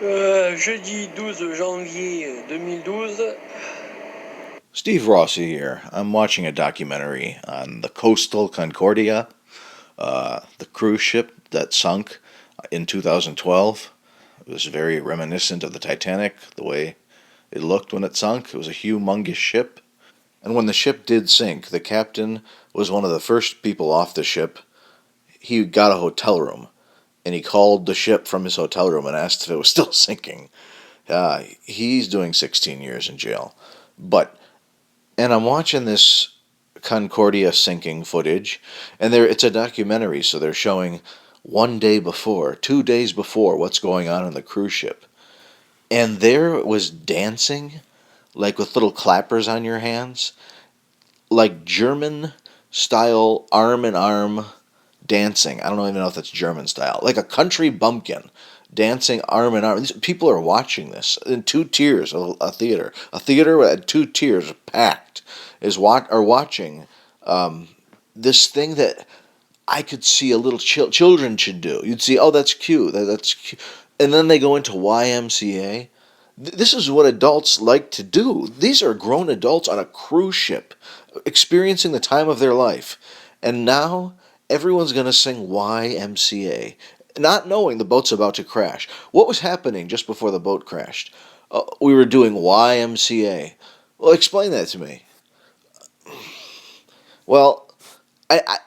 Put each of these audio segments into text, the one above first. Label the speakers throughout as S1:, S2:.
S1: Jeudi 12 janvier 2012.
S2: Steve Rossi here. I'm watching a documentary on the Coastal Concordia, the cruise ship that sunk in 2012. It was very reminiscent of the Titanic, the way it looked when it sunk. It was a humongous ship. And when the ship did sink, the captain was one of the first people off the ship. He got a hotel room, and he called the ship from his hotel room and asked if it was still sinking. He's doing 16 years in jail. But And I'm watching this Concordia sinking footage, and it's a documentary, so they're showing one day before, 2 days before, what's going on the cruise ship. And there was dancing, like with little clappers on your hands, like German style arm in arm dancing. I don't even know if that's German style, like a country bumpkin dancing arm in arm. These people are watching this in two tiers. A theater with two tiers packed are watching this thing that I could see a little children should do. You'd see, oh, that's cute. That's cute. And then they go into YMCA. This is what adults like to do. These are grown adults on a cruise ship, experiencing the time of their life. And now everyone's going to sing YMCA, not knowing the boat's about to crash. What was happening just before the boat crashed? We were doing YMCA. Well, explain that to me. Well, I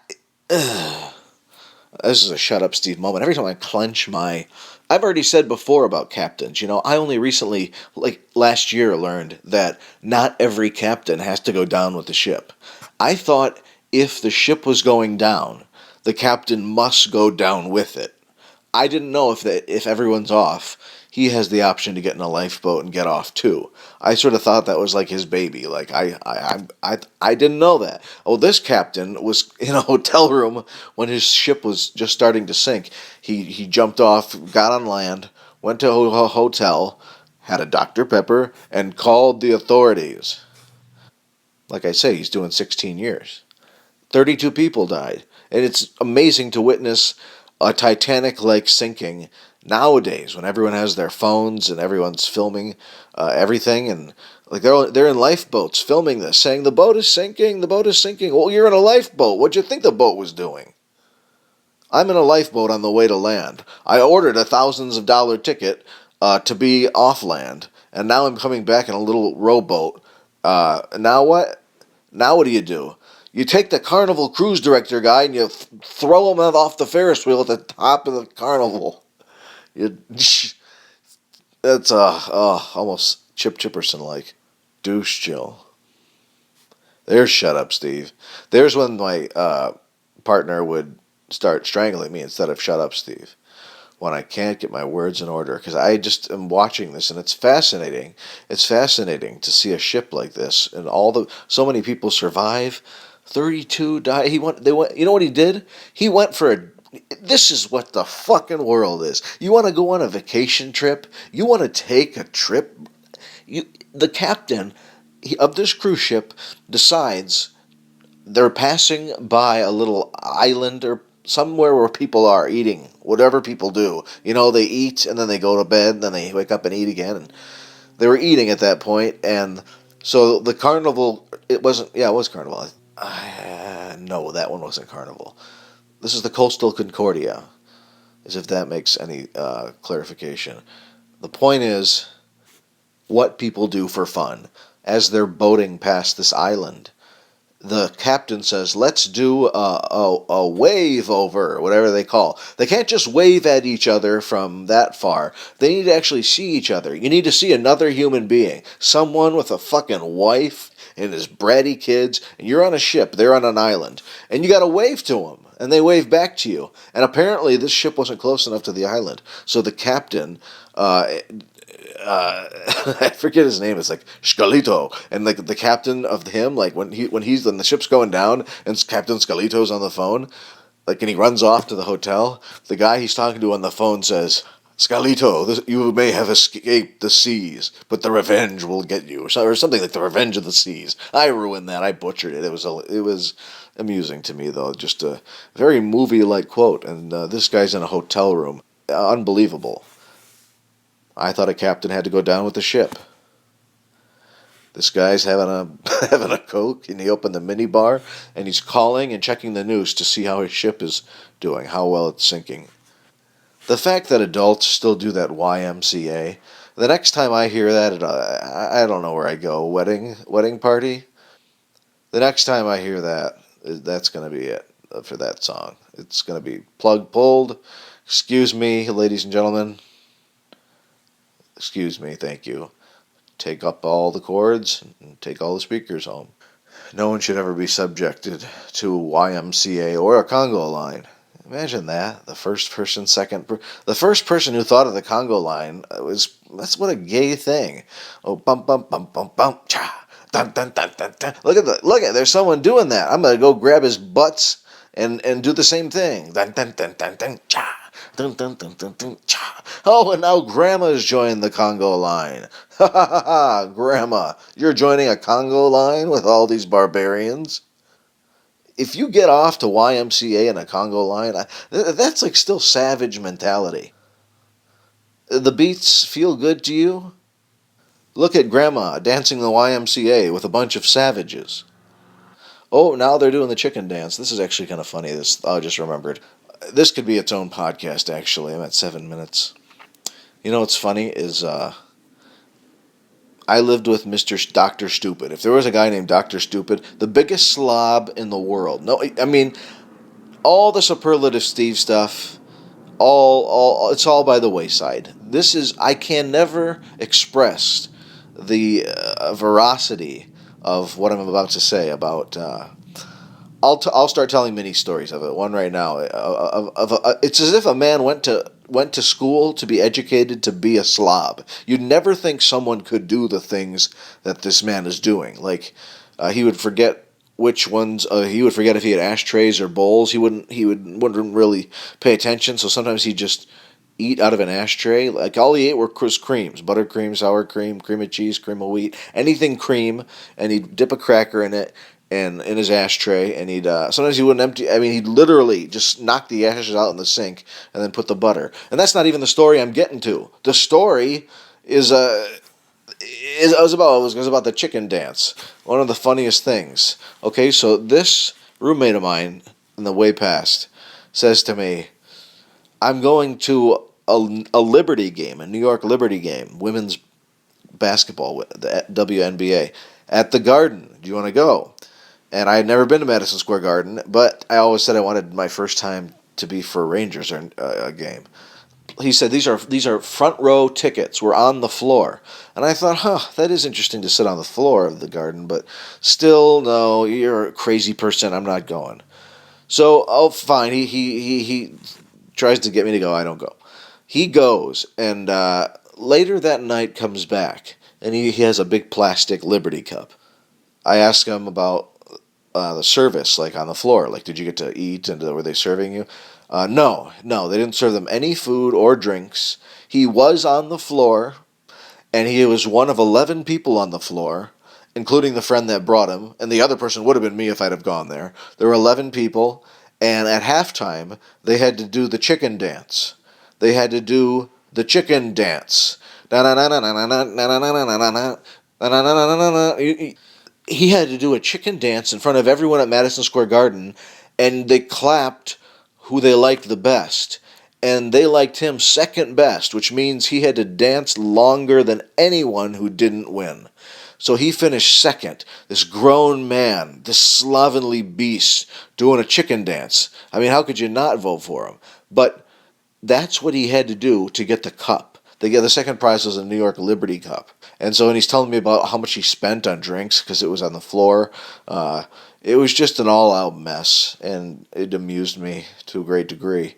S2: this is a shut up Steve moment. Every time I clench my I've already said before about captains. I only recently, like last year, learned that not every captain has to go down with the ship. I thought if the ship was going down, the captain must go down with it. I didn't know if everyone's off, he has the option to get in a lifeboat and get off too. I sort of thought that was like his baby. Like I didn't know that. Oh, this captain was in a hotel room when his ship was just starting to sink. He jumped off, got on land, went to a hotel, had a Dr. Pepper, and called the authorities. Like I say, he's doing 16 years. 32 people died. And it's amazing to witness a Titanic like sinking nowadays when everyone has their phones and everyone's filming everything. And like they're in lifeboats filming this, saying the boat is sinking, the boat is sinking. Well, you're in a lifeboat. What'd you think the boat was doing? I'm in a lifeboat on the way to land. I ordered a thousands of dollar ticket to be off land, and now I'm coming back in a little rowboat. Now what? Now what do? You take the Carnival cruise director guy and you throw him off the Ferris wheel at the top of the Carnival. You, that's almost Chip Chipperson like. Douche Jill. There's shut up, Steve. There's when my partner would start strangling me instead of shut up, Steve. When I can't get my words in order, because I just am watching this and it's fascinating. It's fascinating to see a ship like this and so many people survive. 32 died. They went. You know what he did? He went for a. This is what the fucking world is. You want to go on a vacation trip? You want to take a trip? The captain of this cruise ship decides they're passing by a little island or somewhere where people are eating, whatever people do. They eat and then they go to bed, then they wake up and eat again. And they were eating at that point, and so the carnival. It wasn't. Yeah, it was carnival. No, that one wasn't carnival. This is the Coastal Concordia, as if that makes any clarification. The point is what people do for fun as they're boating past this island. The captain says, let's do a wave over, whatever they call. They can't just wave at each other from that far. They need to actually see each other. You need to see another human being. Someone with a fucking wife and his bratty kids, and you're on a ship, they're on an island, and you gotta wave to them. And they wave back to you. And apparently this ship wasn't close enough to the island. So the captain I forget his name. It's like Scalito, and like the captain of him, like when the ship's going down and Captain Scalito's on the phone, like, and he runs off to the hotel. The guy he's talking to on the phone says, "Scalito, you may have escaped the seas, but the revenge will get you," or something like the revenge of the seas. I ruined that. I butchered it. It was amusing to me though, just a very movie like quote. And this guy's in a hotel room. Unbelievable. I thought a captain had to go down with the ship. This guy's having a having a Coke, and he opened the mini bar, and he's calling and checking the news to see how his ship is doing, how well it's sinking. The fact that adults still do that YMCA, the next time I hear that at I don't know where I go, wedding party, the next time I hear that, that's going to be it for that song. It's going to be plug pulled. Excuse me, ladies and gentlemen. Excuse me, thank you. Take up all the cords and take all the speakers home. No one should ever be subjected to YMCA or a Congo line. Imagine that. The first person who thought of the Congo line that's what a gay thing. Oh, bum bum bum bum bum cha. Dun, dun, dun, dun, dun. Look at there's someone doing that. I'm gonna go grab his butts and do the same thing. Dun dun dun dun dun cha. Dun dun dun dun dun cha. Oh, and now Grandma's joined the Congo line. Ha ha ha ha, Grandma, you're joining a Congo line with all these barbarians? If you get off to YMCA and a Congo line, that's like still savage mentality. The beats feel good to you? Look at Grandma dancing the YMCA with a bunch of savages. Oh, now they're doing the chicken dance. This is actually kind of funny. I just remembered. This could be its own podcast, actually. I'm at 7 minutes. You know what's funny is I lived with Dr. Stupid. If there was a guy named Dr. Stupid, the biggest slob in the world. No, I mean, all the superlative Steve stuff, it's all by the wayside. I can never express the veracity of what I'm about to say about. I'll start telling mini stories of it. One right now. It's as if a man went to school to be educated to be a slob. You'd never think someone could do the things that this man is doing. Like he would forget which ones. He would forget if he had ashtrays or bowls. Wouldn't really pay attention. So sometimes he'd just eat out of an ashtray. Like all he ate was creams: buttercream, sour cream, cream of cheese, cream of wheat, anything cream, and he'd dip a cracker in it and in his ashtray, and he'd sometimes he wouldn't empty. I mean, he'd literally just knock the ashes out in the sink and then put the butter. And that's not even the story I'm getting to. The story is it was about the chicken dance. One of the funniest things. Okay, so this roommate of mine in the way past says to me, "I'm going to a Liberty game, a New York Liberty game, women's basketball, the WNBA, at the Garden. Do you want to go?" And I had never been to Madison Square Garden, but I always said I wanted my first time to be for a Rangers or a game. He said these are front row tickets. We're on the floor, and I thought, that is interesting to sit on the floor of the Garden, but still, no, you're a crazy person. I'm not going. So, oh, fine. He tries to get me to go. I don't go. He goes, and later that night comes back, and he has a big plastic Liberty cup. I ask him about the service, like on the floor. Like, did you get to eat, and were they serving you? No, they didn't serve them any food or drinks. He was on the floor, and he was one of 11 people on the floor, including the friend that brought him, and the other person would have been me if I'd have gone there. There were 11 people, and at halftime, they had to do the chicken dance. They had to do the chicken dance. He had to do a chicken dance in front of everyone at Madison Square Garden, and they clapped who they liked the best. And they liked him second best, which means he had to dance longer than anyone who didn't win. So he finished second, this grown man, this slovenly beast, doing a chicken dance. I mean, how could you not vote for him? But that's what he had to do to get the cup. The second prize was a New York Liberty Cup. And so, and he's telling me about how much he spent on drinks because it was on the floor. It was just an all-out mess, and it amused me to a great degree.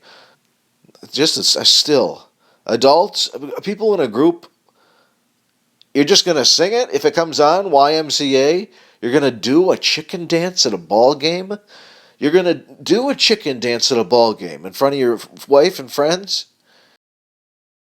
S2: Just still, adults, people in a group, you're just going to sing it if it comes on, YMCA? You're going to do a chicken dance at a ball game? You're going to do a chicken dance at a ball game in front of your wife and friends?